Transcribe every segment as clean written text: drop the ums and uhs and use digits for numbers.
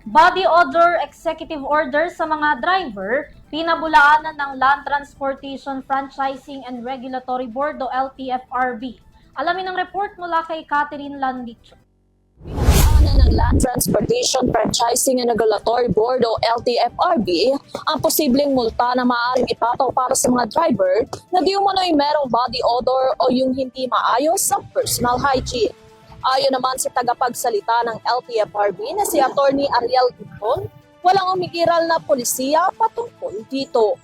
Body odor executive order sa mga driver, pinabulaanan ng Land Transportation Franchising and Regulatory Board o LTFRB. Alamin ang report mula kay Catherine Landicho. Ng Land Transportation Franchising and Regulatory Board o LTFRB ang posibleng multa na maaaring ipataw para sa mga driver na di umano'y merong body odor o yung hindi maayos sa personal hygiene. Ayon naman sa tagapagsalita ng LTFRB na si Atty. Ariel Ipon, walang umiiral na polisiya patungkol dito.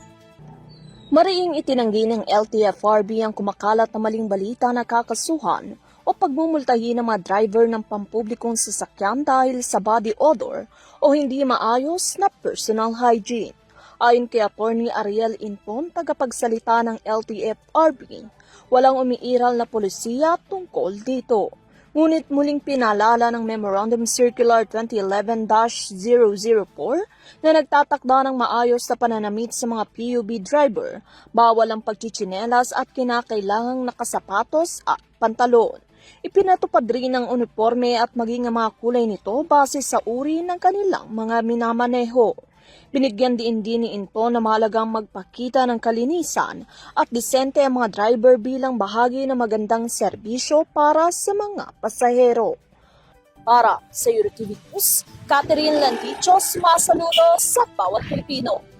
Mariing itinanggi ng LTFRB ang kumakalat na maling balita na kakasuhan o pagmumultahin ng mga driver ng pampublikong sasakyan dahil sa body odor o hindi maayos na personal hygiene. Ayon kay Atty. Ariel Ipon, tagapagsalita ng LTFRB, walang umiiral na polisiya tungkol dito. Ngunit muling pinaalala ng Memorandum Circular 2011-004 na nagtatakda ng maayos na pananamit sa mga PUB driver, bawal ang pagchichinelas at kinakailangang nakasapatos at pantalon. Ipinatupad rin ang uniforme at maging ang mga kulay nito base sa uri ng kanilang mga minamaneho. Binigyan din ni Info na mahalagang magpakita ng kalinisan at disente ang mga driver bilang bahagi ng magandang serbisyo para sa mga pasahero. Para sa EuroTV News, Catherine Landicho, sumasaludo sa bawat Pilipino.